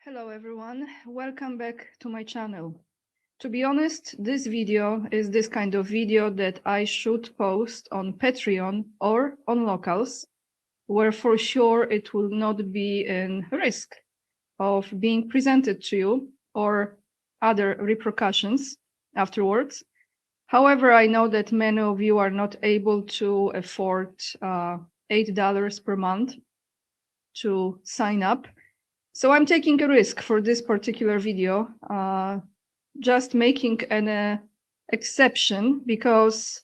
Hello everyone, welcome back to my channel. To be honest, this video is this kind of video that I should post on Patreon or on Locals, where for sure it will not be in risk of being presented to you or other repercussions afterwards. However, I know that many of you are not able to afford $8 per month to sign up. So I'm taking a risk for this particular video, just making an exception because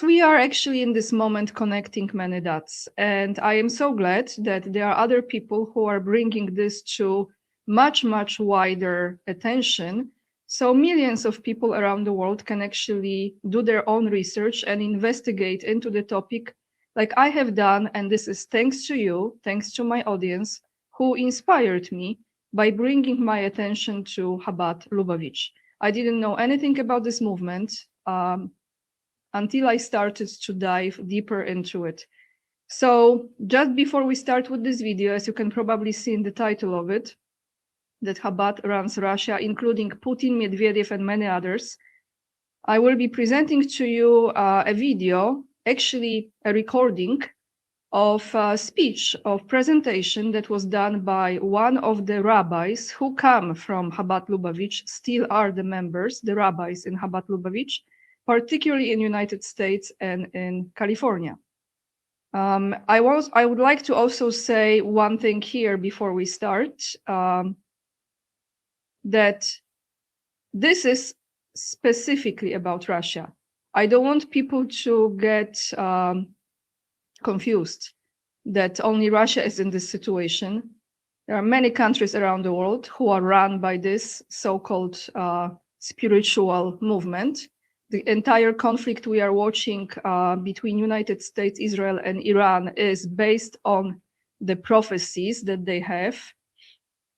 we are actually in this moment connecting many dots. And I am so glad that there are other people who are bringing this to much, much wider attention. So millions of people around the world can actually do their own research and investigate into the topic like I have done. And this is thanks to you, thanks to my audience, who inspired me by bringing my attention to Chabad Lubavitch. I didn't know anything about this movement until I started to dive deeper into it. So just before we start with this video, as you can probably see in the title of it, that Chabad runs Russia, including Putin, Medvedev, and many others, I will be presenting to you a video, actually a recording of a speech of presentation that was done by one of the rabbis who come from Chabad Lubavitch, still are the members, the rabbis in Chabad Lubavitch, particularly in United States and in California. I would like to also say one thing here before we start, that this is specifically about Russia. I don't want people to get confused that only Russia is in this situation. There are many countries around the world who are run by this so-called spiritual movement. The entire conflict we are watching between United States, Israel, and Iran is based on the prophecies that they have.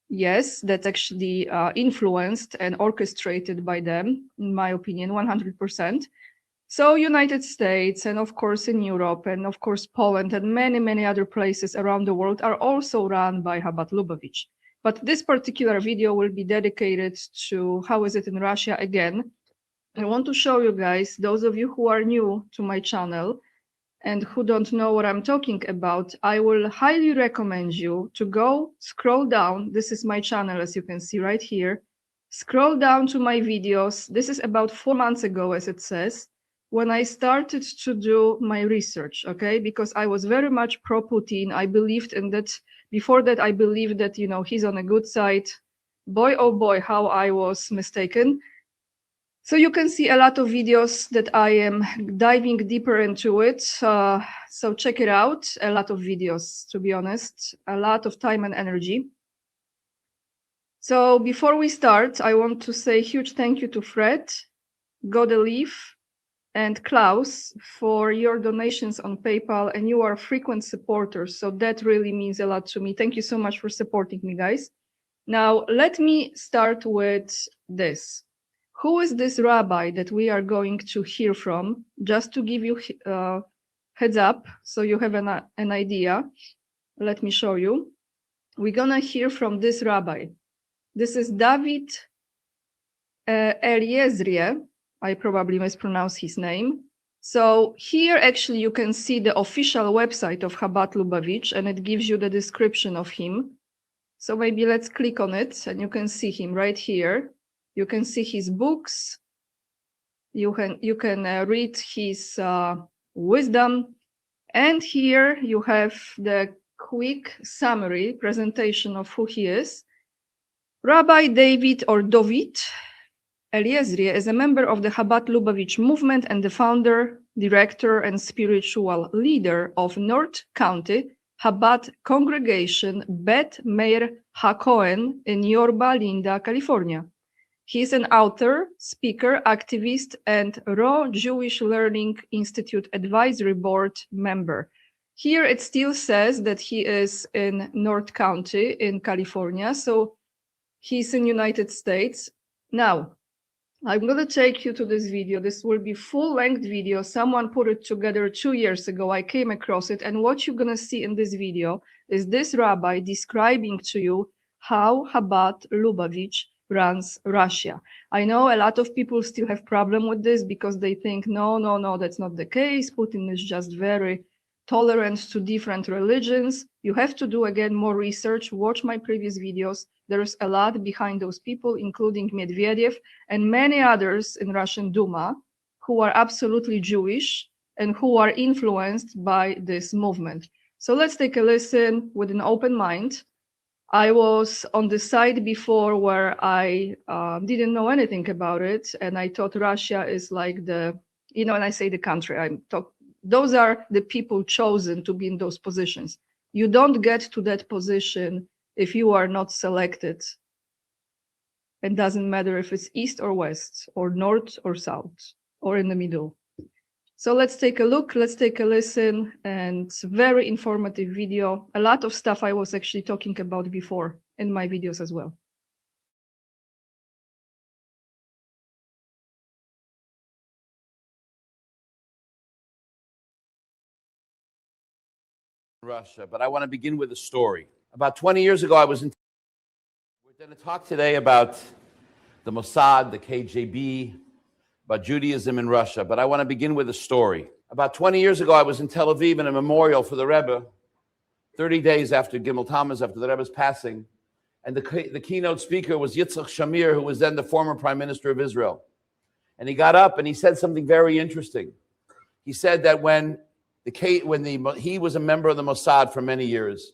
Yes, that's actually influenced and orchestrated by them, in my opinion, 100%. So United States, and of course in Europe, and of course Poland, and many, many other places around the world are also run by Chabad Lubavitch. But this particular video will be dedicated to how is it in Russia again. I want to show you guys, those of you who are new to my channel and who don't know what I'm talking about, I will highly recommend you to go scroll down. This is my channel, as you can see right here. Scroll down to my videos. This is about 4 months ago, as it says, when I started to do my research, okay? Because I was very much pro-Putin. I believed in that. Before that, I believed that, you know, he's on a good side. Boy, oh boy, how I was mistaken. So you can see a lot of videos that I am diving deeper into it. So check it out. A lot of videos, to be honest, a lot of time and energy. So before we start, I want to say a huge thank you to Fred, Godelief, and Klaus for your donations on PayPal, and you are frequent supporters. So that really means a lot to me. Thank you so much for supporting me, guys. Now, let me start with this. Who is this rabbi that we are going to hear from? Just to give you heads up, so you have an idea. Let me show you. We're gonna hear from this rabbi. This is Rabbi Eliezrie. I probably mispronounce his name. So here actually you can see the official website of Chabad Lubavitch, and it gives you the description of him. So maybe let's click on it and you can see him right here. You can see his books. You can read his wisdom. And here you have the quick summary presentation of who he is. Rabbi David or Dovid Eliezrie is a member of the Chabad Lubavitch movement and the founder, director, and spiritual leader of North County Chabad congregation Bet Meir HaKohen in Yorba Linda, California. He is an author, speaker, activist, and Raw Jewish Learning Institute Advisory Board member. Here it still says that he is in North County in California, so he's in United States. Now, I'm going to take you to this video. This will be full-length video. Someone put it together 2 years ago. I came across it, and what you're going to see in this video is this rabbi describing to you How Chabad Lubavitch Runs Russia. I know a lot of people still have problem with this because they think, no, that's not the case. Putin is just very tolerant to different religions. You have to do, again, more research. Watch my previous videos. There's a lot behind those people, including Medvedev and many others in Russian Duma who are absolutely Jewish and who are influenced by this movement. So let's take a listen with an open mind. I was on the side before where I didn't know anything about it, and I thought Russia is like the, and I say the country, those are the people chosen to be in those positions. You don't get to that position if you are not selected. It doesn't matter if it's east or west, or north or south, or in the middle. So let's take a look, let's take a listen, and very informative video. A lot of stuff I was actually talking about before in my videos as well. Russia, but I want to begin with a story. About 20 years ago, we're going to talk today about the Mossad, the KGB, about Judaism in Russia, but I want to begin with a story. About 20 years ago, I was in Tel Aviv in a memorial for the Rebbe, 30 days after Gimel Tammuz, after the Rebbe's passing, and the keynote speaker was Yitzhak Shamir, who was then the former Prime Minister of Israel. And he got up and he said something very interesting. He said that when he was a member of the Mossad for many years,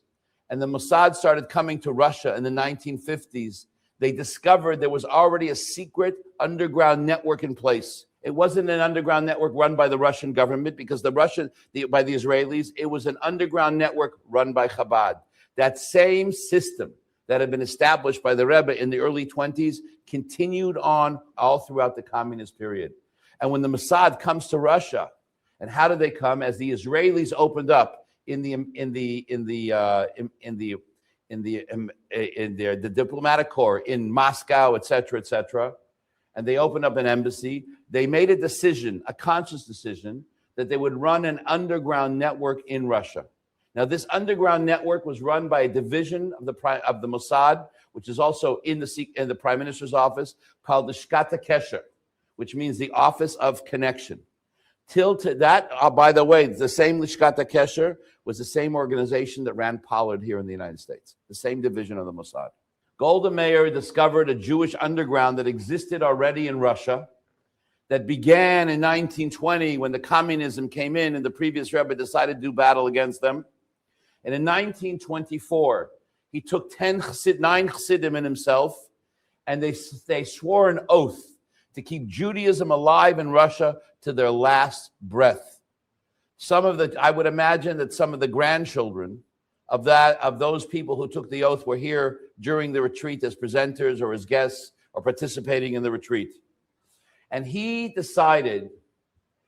and the Mossad started coming to Russia in the 1950s, they discovered there was already a secret underground network in place. It wasn't an underground network run by the Russian government because by the Israelis. It was an underground network run by Chabad. That same system that had been established by the Rebbe in the early 20s continued on all throughout the communist period. And when the Mossad comes to Russia, and how did they come? As the Israelis opened up in the diplomatic corps in Moscow, et cetera, and they opened up an embassy, they made a decision, a conscious decision, that they would run an underground network in Russia. Now, this underground network was run by a division of the Mossad, which is also in the Prime Minister's office, called the Shkata Kesher, which means the Office of Connection. Till to that, by the way, the same Lishkata Kesher was the same organization that ran Pollard here in the United States, the same division of the Mossad. Golda Meir discovered a Jewish underground that existed already in Russia, that began in 1920 when the communism came in and the previous Rebbe decided to do battle against them. And in 1924, he took 9 Chassidim in himself, and they swore an oath to keep Judaism alive in Russia to their last breath. I would imagine that some of the grandchildren of those people who took the oath were here during the retreat as presenters or as guests or participating in the retreat. And he decided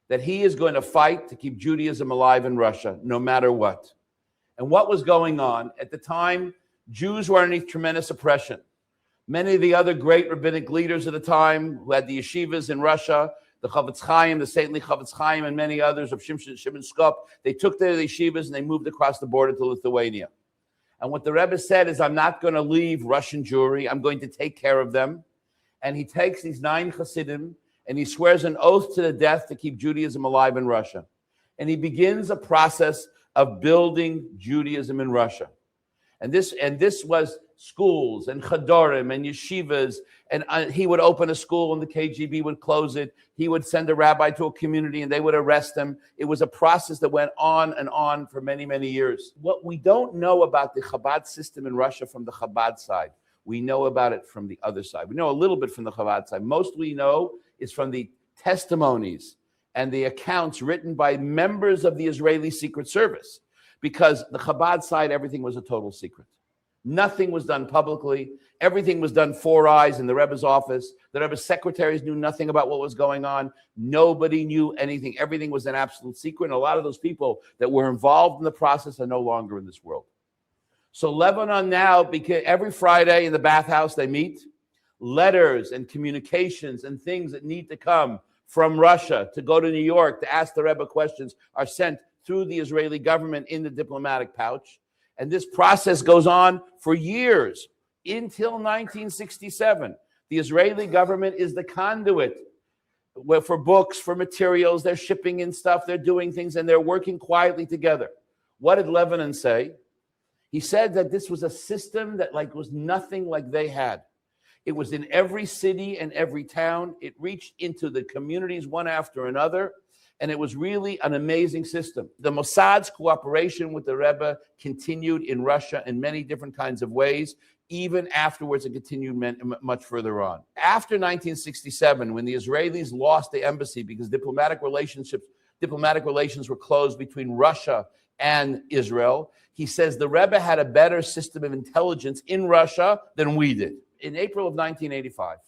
that he is going to fight to keep Judaism alive in Russia, no matter what. And what was going on? At the time, Jews were underneath tremendous oppression. Many of the other great rabbinic leaders at the time who had the yeshivas in Russia, the Chavetz Chaim, the saintly Chavetz Chaim, and many others of Shimon Skop, they took their yeshivas and they moved across the border to Lithuania. And what the Rebbe said is, I'm not going to leave Russian Jewry. I'm going to take care of them. And he takes these 9 Hasidim and he swears an oath to the death to keep Judaism alive in Russia. And he begins a process of building Judaism in Russia. And this was schools and chadorim and yeshivas, and he would open a school and the KGB would close it. He would send a rabbi to a community and they would arrest him. It was a process that went on and on for many, many years. What we don't know about the Chabad system in Russia from the Chabad side, we know about it from the other side. We know a little bit from the Chabad side. Most we know is from the testimonies and the accounts written by members of the Israeli Secret Service, because the Chabad side, everything was a total secret. Nothing was done publicly. Everything was done 4 eyes in the Rebbe's office. The Rebbe's secretaries knew nothing about what was going on. Nobody knew anything. Everything was an absolute secret. And a lot of those people that were involved in the process are no longer in this world. So Lebanon now, because every Friday in the bathhouse they meet, letters and communications and things that need to come from Russia to go to New York to ask the Rebbe questions are sent through the Israeli government in the diplomatic pouch. And this process goes on for years. until 1967. The Israeli government is the conduit for books, for materials. They're shipping in stuff, they're doing things, and they're working quietly together. What did Levinon say? He said that this was a system that was nothing like they had. It was in every city and every town. It reached into the communities one after another, and it was really an amazing system. The Mossad's cooperation with the Rebbe continued in Russia in many different kinds of ways, even afterwards, it continued much further on. After 1967, when the Israelis lost the embassy because diplomatic relations were closed between Russia and Israel, he says the Rebbe had a better system of intelligence in Russia than we did. In April of 1985,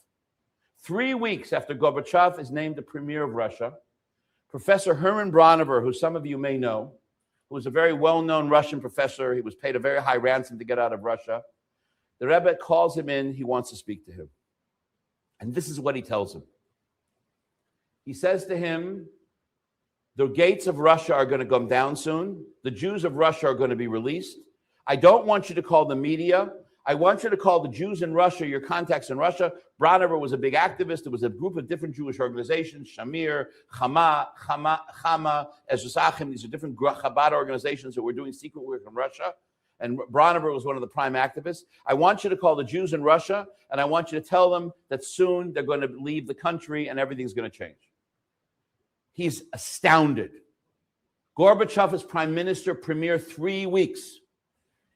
3 weeks after Gorbachev is named the premier of Russia, Professor Herman Braunover, who some of you may know, who was a very well-known Russian professor, he was paid a very high ransom to get out of Russia. The Rebbe calls him in, he wants to speak to him. And this is what he tells him. He says to him, the gates of Russia are going to come down soon. The Jews of Russia are going to be released. I don't want you to call the media. I want you to call the Jews in Russia, your contacts in Russia. Braunover was a big activist. There was a group of different Jewish organizations, Shamir, Chama, Ezras Achim. These are different Chabad organizations that were doing secret work in Russia. And Braunover was one of the prime activists. I want you to call the Jews in Russia, and I want you to tell them that soon they're going to leave the country and everything's going to change. He's astounded. Gorbachev is prime minister, premier 3 weeks.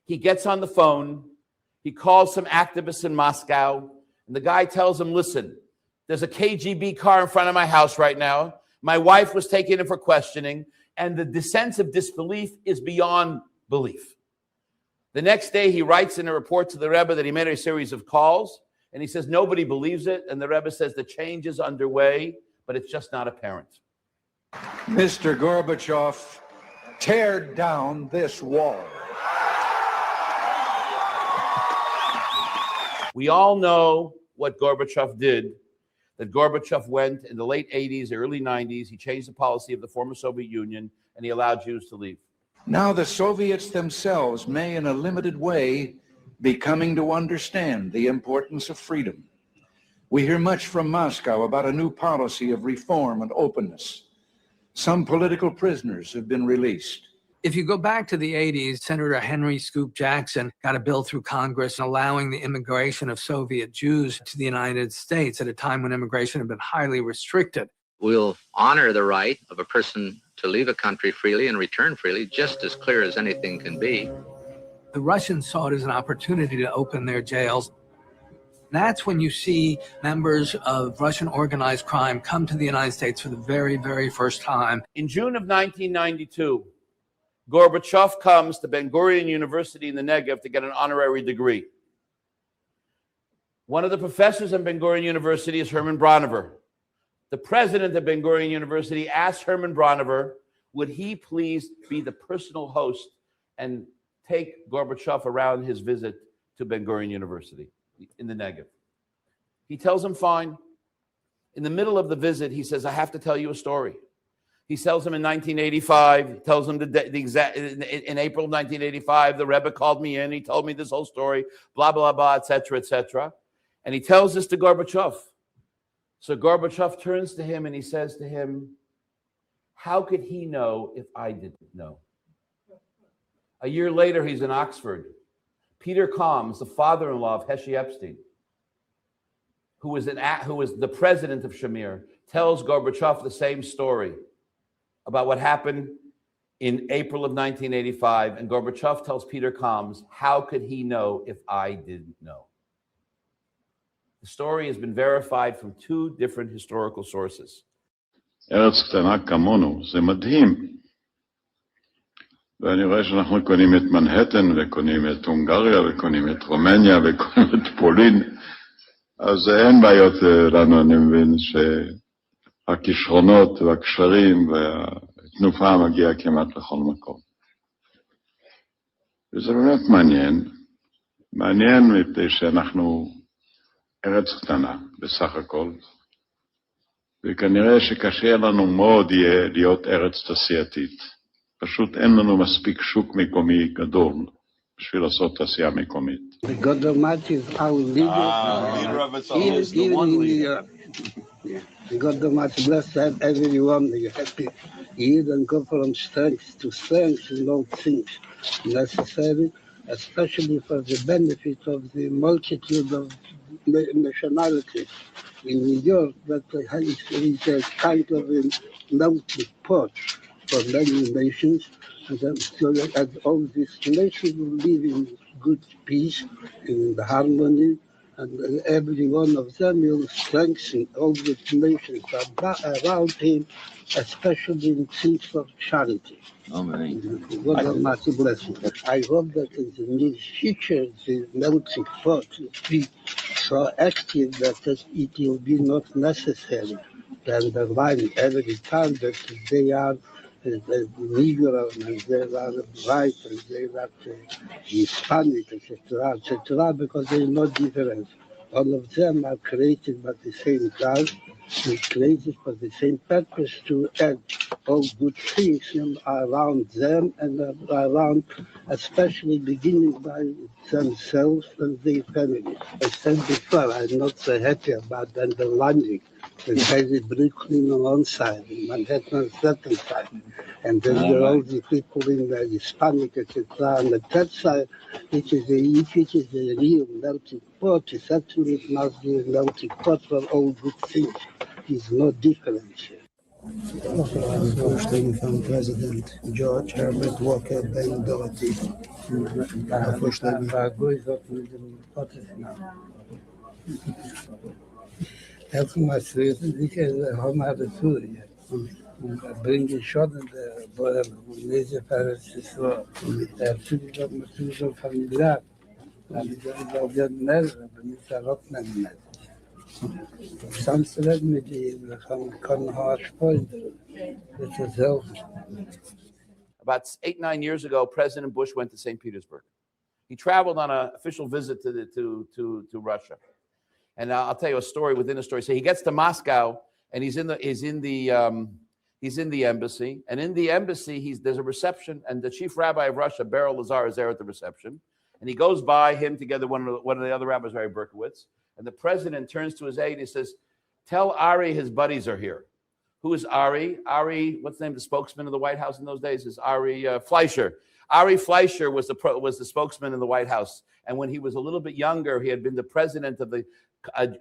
He gets on the phone. He calls some activists in Moscow, and the guy tells him, listen, there's a KGB car in front of my house right now. My wife was taken in for questioning, and the sense of disbelief is beyond belief. The next day, he writes in a report to the Rebbe that he made a series of calls, and he says nobody believes it, and the Rebbe says the change is underway, but it's just not apparent. Mr. Gorbachev, tear down this wall. We all know what Gorbachev did, that Gorbachev went in the late 80s, early 90s, he changed the policy of the former Soviet Union, and he allowed Jews to leave. Now the Soviets themselves may, in a limited way, be coming to understand the importance of freedom. We hear much from Moscow about a new policy of reform and openness. Some political prisoners have been released. If you go back to the 80s, Senator Henry Scoop Jackson got a bill through Congress allowing the immigration of Soviet Jews to the United States at a time when immigration had been highly restricted. We'll honor the right of a person to leave a country freely and return freely, just as clear as anything can be. The Russians saw it as an opportunity to open their jails. That's when you see members of Russian organized crime come to the United States for the very, very first time. In June of 1992, Gorbachev comes to Ben Gurion University in the Negev to get an honorary degree. One of the professors at Ben Gurion University is Herman Braunover. The president of Ben Gurion University asked Herman Braunover, would he please be the personal host and take Gorbachev around his visit to Ben Gurion University in the Negev. He tells him, fine. In the middle of the visit, he says, I have to tell you a story. He tells him in 1985, he tells him in April of 1985, the Rebbe called me in, he told me this whole story, blah, blah, blah, et cetera, et cetera. And he tells this to Gorbachev. So Gorbachev turns to him and he says to him, how could he know if I didn't know? A year later, he's in Oxford. Peter Kalms, the father-in-law of Heshy Epstein, who was the president of Shamir, tells Gorbachev the same story about what happened in April of 1985. And Gorbachev tells Peter Kalms, how could he know if I didn't know? The story has been verified from two different historical sources. ארץ קטנה כמונו, זה מדהים. ואני רואה שאנחנו קונים את מנהטן, וקונים את הונגריה, וקונים את רומניה, וקונים את פולין. אז אין בעיות לנו, אני מבין שהכישרונות והקשרים והתנופה מגיעה כמעט לכל מקום. וזה באמת מעניין. מעניין מפני שאנחנו ארץ קטנה, בסך הכל. וכנראה שקשה לנו מאוד יהיה להיות ארץ תעשייתית. פשוט אין לנו מספיק שוק מקומי גדול בשביל לעשות עשייה מקומית. God Almighty is our leader. Even in Europe. Yeah. God Almighty bless everyone. You're happy. You don't go from strength to strength in all things necessary, especially for the benefit of the multitude of nationalities in New York, that is a kind of a melting pot for many nations, and so that all these nations will live in good peace, in harmony, and every one of them will strengthen all the nations around him, especially in things of charity. Amen. God Almighty bless you. I hope that in the near future, the melting pot will be so active that it will be not necessary to underline every time that they are liberal and they are right and they are Hispanic, etc., because there is no difference. All of them are created by the same God, and created for the same purpose to add all good things around them and around, especially beginning by themselves and their families. I said before, I'm not so happy about underlining the very Brooklyn on one side, and Manhattan on the second side. And then there are all the people in the Hispanic, etc., on the third side, which is a real melting pot. It's actually it must be a melting pot for all good things. There's no difference here. Vorstellung von President George Herbert Walker Ben Doherty. Erstmals sicher haben wir dazu. Bringe schon der Boden diese Paris so der Zugang familiar. Da wird mehr nicht erwarten. Sonst reden wir die kann Haarsport. Das ist so. About 8-9 years ago, President Bush went to St. Petersburg. He traveled on an official visit to Russia. And I'll tell you a story within a story. So he gets to Moscow, and he's in the embassy. And in the embassy, there's a reception, and the chief rabbi of Russia, Rabbi Eliezrie, is there at the reception. And he goes by him together, one of the other rabbis, Rabbi Berkowitz. And the president turns to his aide and he says, "Tell Ari his buddies are here." Who is Ari? Ari, what's the name of the spokesman of the White House in those days? Is Ari Fleischer. Ari Fleischer was the spokesman in the White House. And when he was a little bit younger, he had been the president of the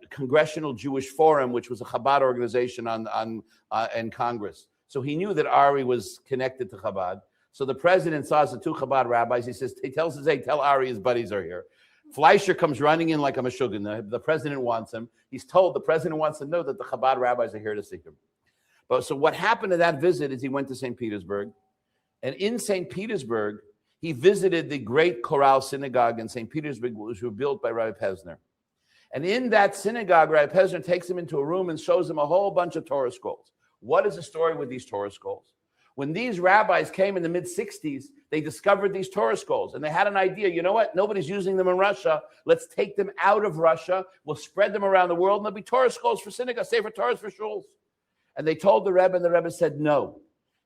Congressional Jewish Forum, which was a Chabad organization in Congress. So he knew that Ari was connected to Chabad. So the president saw the two Chabad rabbis. He tells his aide, "Tell Ari his buddies are here." Fleischer comes running in like a meshuggah. The president wants him. He's told the president wants to know that the Chabad rabbis are here to see him. But so what happened to that visit is he went to St. Petersburg. And in St. Petersburg, he visited the great Chorale synagogue in St. Petersburg, which was built by Rabbi Pesner. And in that synagogue, Rabbi Pesner takes him into a room and shows him a whole bunch of Torah scrolls. What is the story with these Torah scrolls? When these rabbis came in the mid-60s, they discovered these Torah scrolls. And they had an idea, you know what? Nobody's using them in Russia. Let's take them out of Russia. We'll spread them around the world. And there'll be Torah scrolls for synagogues, Sefer Torahs for shuls. And they told the Rebbe, and the Rebbe said, no.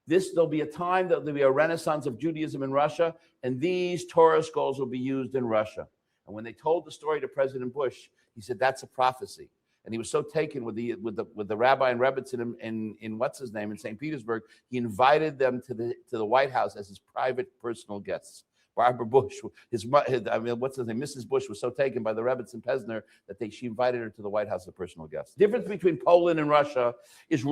There'll be a time that there'll be a renaissance of Judaism in Russia, and these Torah scrolls will be used in Russia. And when they told the story to President Bush, he said, that's a prophecy. And he was so taken with the rabbi and Rebbitzin in what's his name in St. Petersburg, he invited them to the White House as his private personal guests. Barbara Bush, what's his name? Mrs. Bush was so taken by the Rebbitzin Pesner that she invited her to the White House as a personal guest. The difference between Poland and Russia is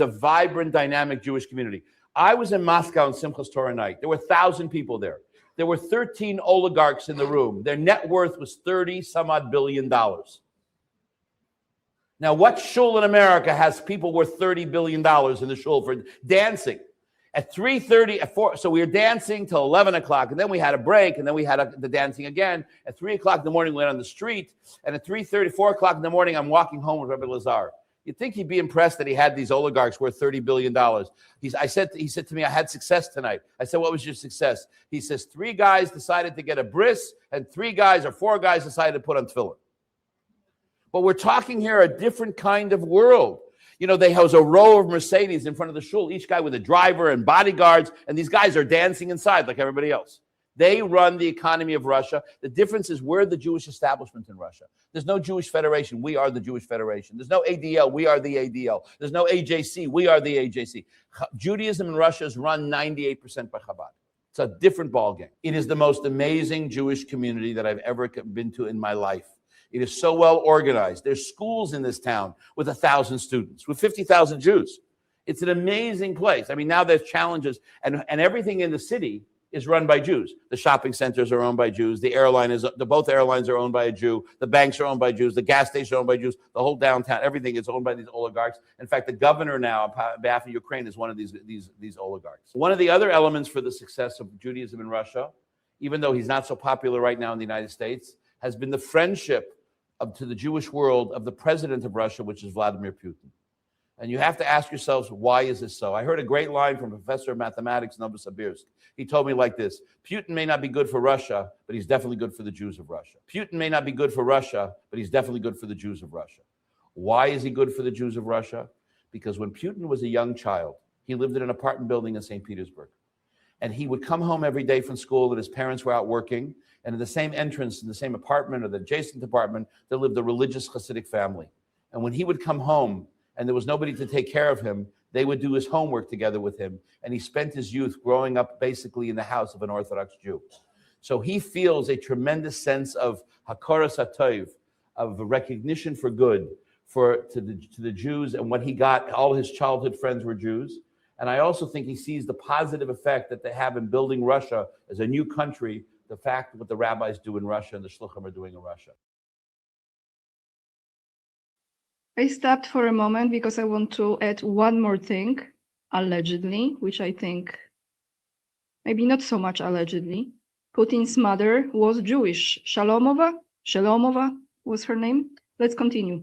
a vibrant, dynamic Jewish community. I was in Moscow on Simchas Torah night. There were 1,000 people there. There were 13 oligarchs in the room. Their net worth was $30-some-odd billion. Now, what shul in America has people worth $30 billion in the shul for dancing? At 3:30, so we were dancing till 11 o'clock, and then we had a break, and then we had the dancing again. At 3 o'clock in the morning, we went on the street, and at 3:30, 4 o'clock in the morning, I'm walking home with Rabbi Eliezrie. You'd think he'd be impressed that he had these oligarchs worth $30 billion. He said to me, I had success tonight. I said, what was your success? He says, 3 guys decided to get a bris, and 4 guys decided to put on tefillin. But we're talking here a different kind of world. You know, they have a row of Mercedes in front of the shul, each guy with a driver and bodyguards, and these guys are dancing inside like everybody else. They run the economy of Russia. The difference is we're the Jewish establishment in Russia. There's no Jewish Federation. We are the Jewish Federation. There's no ADL. We are the ADL. There's no AJC. We are the AJC. Judaism in Russia is run 98% by Chabad. It's a different ballgame. It is the most amazing Jewish community that I've ever been to in my life. It is so well organized. There's schools in this town with 1,000 students, with 50,000 Jews. It's an amazing place. I mean, now there's challenges, and everything in the city is run by Jews. The shopping centers are owned by Jews. Both airlines are owned by a Jew. The banks are owned by Jews. The gas stations are owned by Jews. The whole downtown, everything is owned by these oligarchs. In fact, the governor now, on behalf of Ukraine, is one of these oligarchs. One of the other elements for the success of Judaism in Russia, even though he's not so popular right now in the United States, has been the friendship to the Jewish world of the president of Russia, which is Vladimir Putin. And you have to ask yourselves, why is this so? I heard a great line from a professor of mathematics, Novosibirsk. He told me like this: Putin may not be good for Russia, but he's definitely good for the Jews of Russia. Putin may not be good for Russia, but he's definitely good for the Jews of Russia. Why is he good for the Jews of Russia? Because when Putin was a young child, he lived in an apartment building in St. Petersburg. And he would come home every day from school, and his parents were out working. And in the same entrance, in the same apartment or the adjacent apartment, there lived a religious Hasidic family. And when he would come home and there was nobody to take care of him, they would do his homework together with him. And he spent his youth growing up basically in the house of an Orthodox Jew. So he feels a tremendous sense of hakaras hatov, of recognition for good to the Jews. And what he got, all his childhood friends were Jews. And I also think he sees the positive effect that they have in building Russia as a new country, the fact what the rabbis do in Russia and the shluchim are doing in Russia. I stopped for a moment because I want to add one more thing, allegedly, which I think maybe not so much allegedly. Putin's mother was Jewish. Shalomova was her name. Let's continue.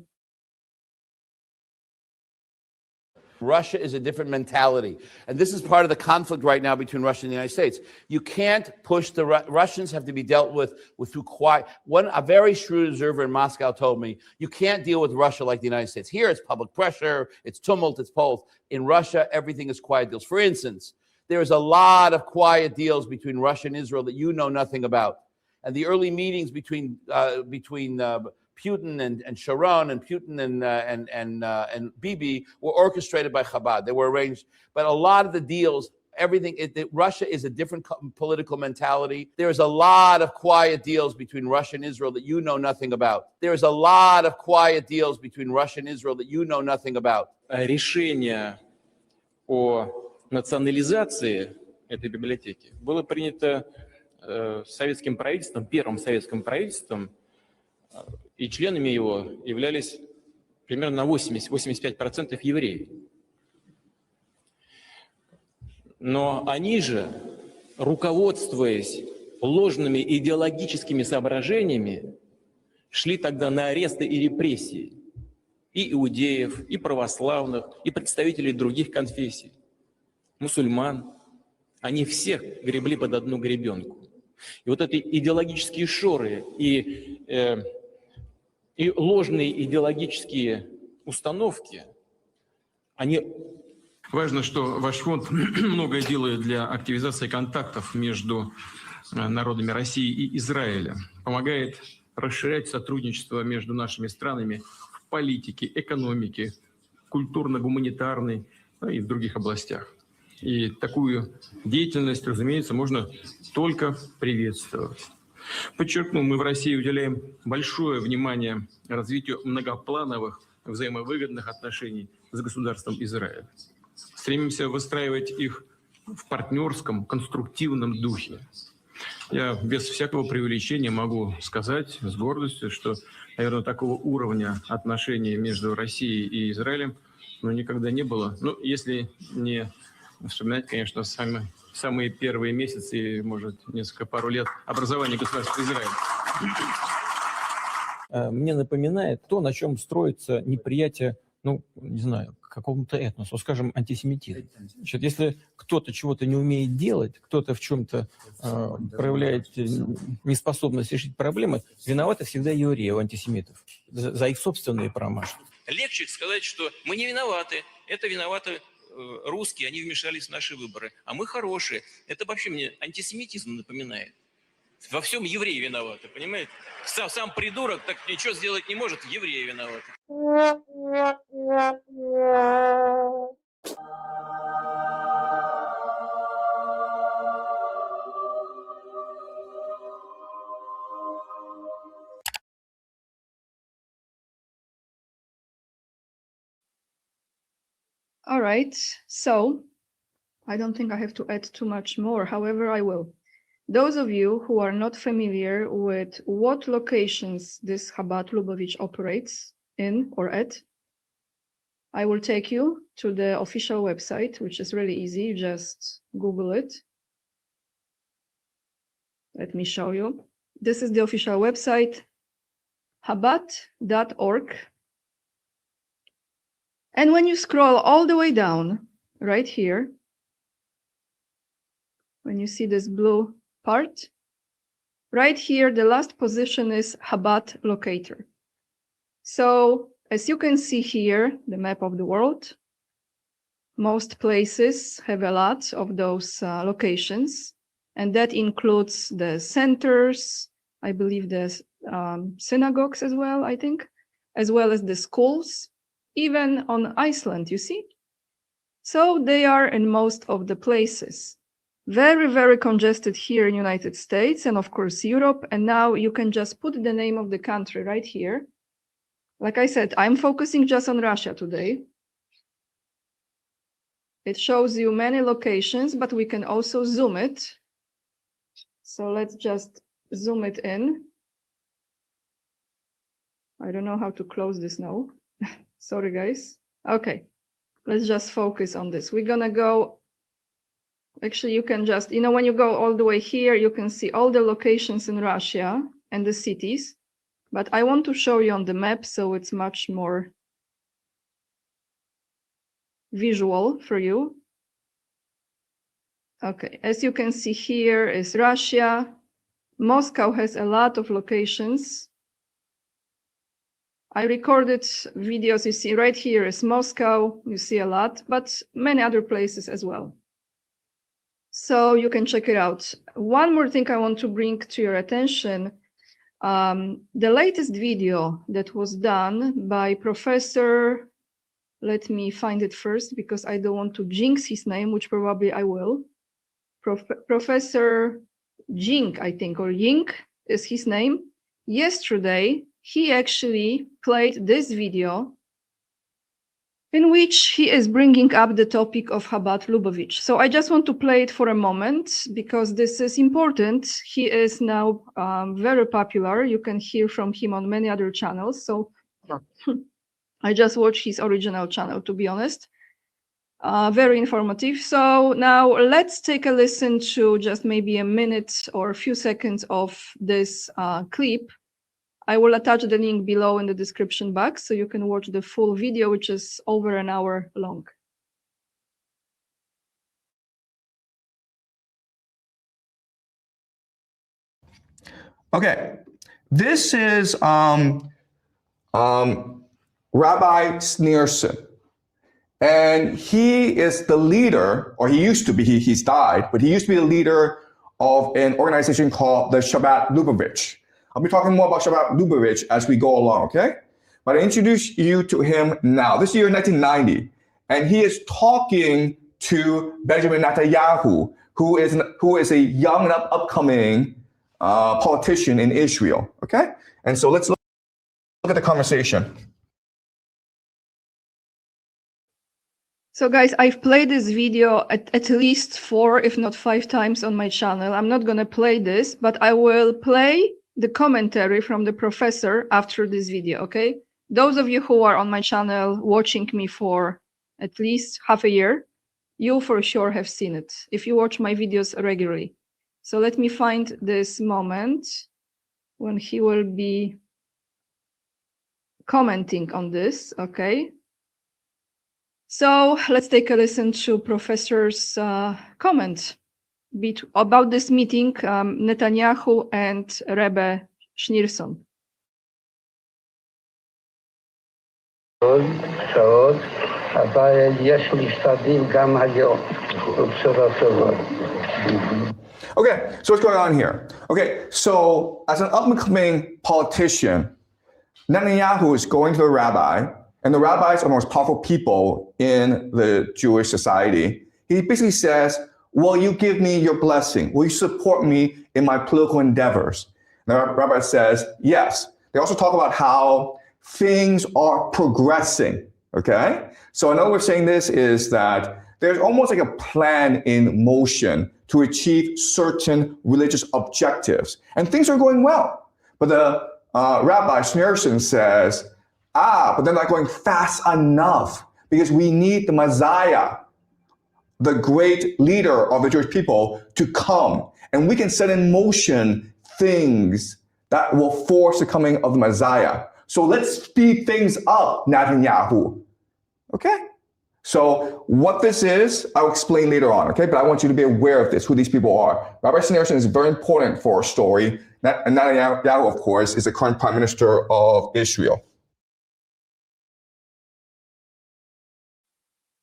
Russia is a different mentality. And this is part of the conflict right now between Russia and the United States. You can't push the Russians have to be dealt with through quiet. A very shrewd observer in Moscow told me, you can't deal with Russia like the United States. Here it's public pressure, it's tumult, it's polls. In Russia, everything is quiet deals. For instance, there is a lot of quiet deals between Russia and Israel that you know nothing about. And the early meetings between Putin and Sharon and Putin and Bibi were orchestrated by Chabad. They were arranged, but a lot of the deals, everything. Russia is a different political mentality. There's a lot of quiet deals between Russia and Israel that you know nothing about. There's a lot of quiet deals between Russia and Israel that you know nothing about. Решение о национализации этой библиотеки было принято советским правительством, первым советским правительством. И членами его являлись примерно на 80-85% евреев. Но они же, руководствуясь ложными идеологическими соображениями, шли тогда на аресты и репрессии и иудеев, и православных, и представителей других конфессий, мусульман. Они всех гребли под одну гребенку. И вот эти идеологические шоры и ложные идеологические установки, они... Важно, что ваш фонд многое делает для активизации контактов между народами России и Израиля, помогает расширять сотрудничество между нашими странами в политике, экономике, культурно-гуманитарной, и в других областях. И такую деятельность, разумеется, можно только приветствовать. Подчеркну, мы в России уделяем большое внимание развитию многоплановых взаимовыгодных отношений с государством Израиль. Стремимся выстраивать их в партнерском, конструктивном духе. Я без всякого преувеличения могу сказать с гордостью, что, наверное, такого уровня отношений между Россией и Израилем никогда не было. Ну, если не вспоминать, конечно, самые первые месяцы, может, пару лет образования государства Израиля. Мне напоминает то, на чем строится неприятие, не знаю, какому-то этносу, скажем, антисемитизм. Значит, если кто-то чего-то не умеет делать, кто-то в чем-то проявляет неспособность решить проблемы, виноваты всегда евреи, антисемитов, за их собственные промашки. Легче сказать, что мы не виноваты, это виноваты русские, они вмешались в наши выборы, а мы хорошие. Это вообще мне антисемитизм напоминает. Во всем евреи виноваты, понимаете? Сам придурок так ничего сделать не может, евреи виноваты. All right, so I don't think I have to add too much more. However, I will. Those of you who are not familiar with what locations this Chabad Lubavitch operates in or at, I will take you to the official website, which is really easy. You just Google it. Let me show you. This is the official website, chabad.org. And when you scroll all the way down, right here, when you see this blue part, right here, the last position is Chabad locator. So as you can see here, the map of the world, most places have a lot of those locations, and that includes the centers, I believe the synagogues as well, I think, as well as the schools, even on Iceland, you see? So they are in most of the places. Very, very congested here in United States and of course Europe. And now you can just put the name of the country right here. Like I said, I'm focusing just on Russia today. It shows you many locations, but we can also zoom it. So let's just zoom it in. I don't know how to close this now. Sorry, guys. Okay, let's just focus on this. We're gonna go, actually, you can just, when you go all the way here, you can see all the locations in Russia and the cities. But I want to show you on the map, so it's much more visual for you. Okay, as you can see here is Russia. Moscow has a lot of locations. I recorded videos, you see right here is Moscow, you see a lot, but many other places as well. So you can check it out. One more thing I want to bring to your attention, the latest video that was done by Professor, let me find it first because I don't want to jinx his name, which probably I will. Professor Jink, I think, or Yink is his name. Yesterday, he actually played this video in which he is bringing up the topic of Chabad Lubavitch. So I just want to play it for a moment because this is important. He is now very popular. You can hear from him on many other channels. So I just watched his original channel, to be honest. Very informative. So now let's take a listen to just maybe a minute or a few seconds of this clip. I will attach the link below in the description box so you can watch the full video, which is over an hour long. Okay, this is Rabbi Sneerson, and he is the leader, or he used to be, he's died, but he used to be the leader of an organization called the Chabad Lubavitch. I'll be talking more about Chabad Lubavitch as we go along, okay? But I introduce you to him now. This year, 1990, and he is talking to Benjamin Netanyahu, who is a young and upcoming politician in Israel, okay? And so let's look at the conversation. So guys, I've played this video at least 4, if not 5 times on my channel. I'm not gonna play this, but I will play the commentary from the professor after this video, okay? Those of you who are on my channel watching me for at least half a year, you for sure have seen it if you watch my videos regularly. So let me find this moment when he will be commenting on this, okay? So let's take a listen to Professor's comment about this meeting, Netanyahu and Rebbe Schneerson. אבל יש משתדלים גם היום, ובשורה טובה. Okay, so what's going on here? Okay, so as an up-and-coming politician, Netanyahu is going to the rabbi, and the rabbis are the most powerful people in the Jewish society. He basically says, will you give me your blessing? Will you support me in my political endeavors? And the rabbi says, yes. They also talk about how things are progressing, okay? So another way of saying this is that there's almost like a plan in motion to achieve certain religious objectives. And things are going well. But the Rabbi Schneerson says, but they're not going fast enough because we need the Messiah, the great leader of the Jewish people, to come. And we can set in motion things that will force the coming of the Messiah. So let's speed things up, Netanyahu. Okay? So what this is, I'll explain later on, okay? But I want you to be aware of this, who these people are. Rabbi Schneerson is very important for our story. And Netanyahu, of course, is the current prime minister of Israel.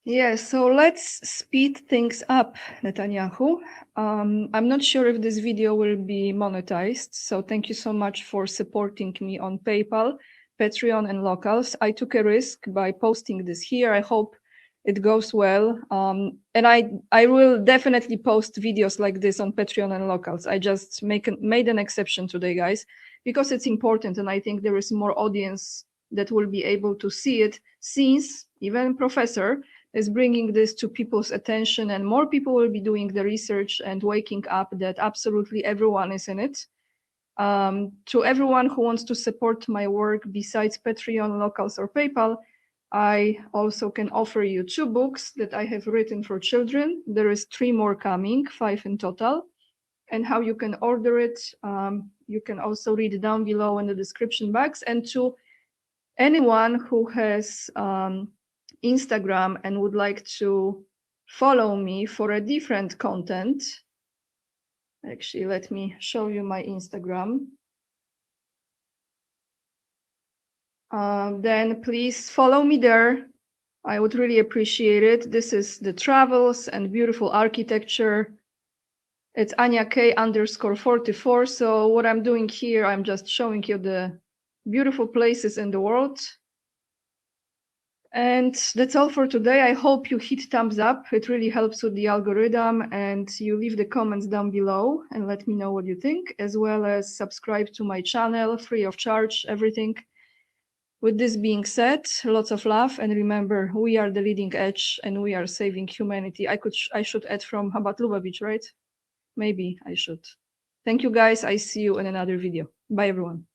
Yes, so let's speed things up, Netanyahu. I'm not sure if this video will be monetized, so thank you so much for supporting me on PayPal, Patreon, and Locals. I took a risk by posting this here. I hope it goes well. And I will definitely post videos like this on Patreon and Locals. I just made an exception today, guys, because it's important, and I think there is more audience that will be able to see it, since even Professor is bringing this to people's attention, and more people will be doing the research and waking up that absolutely everyone is in it. To everyone who wants to support my work besides Patreon, Locals, or PayPal, I also can offer you 2 books that I have written for children. There is 3 more coming, 5 in total. And how you can order it, you can also read down below in the description box. And to anyone who has Instagram and would like to follow me for a different content, actually, let me show you my Instagram. Then please follow me there. I would really appreciate it. This is the travels and beautiful architecture. It's Anya_K_44. So what I'm doing here, I'm just showing you the beautiful places in the world. And that's all for today. I hope you hit thumbs up. It really helps with the algorithm, and you leave the comments down below and let me know what you think, as well as subscribe to my channel, free of charge, everything. With this being said, lots of love, and remember, we are the leading edge and we are saving humanity. I should add from Chabad Lubavitch, right? Maybe I should. Thank you, guys. I see you in another video. Bye, everyone.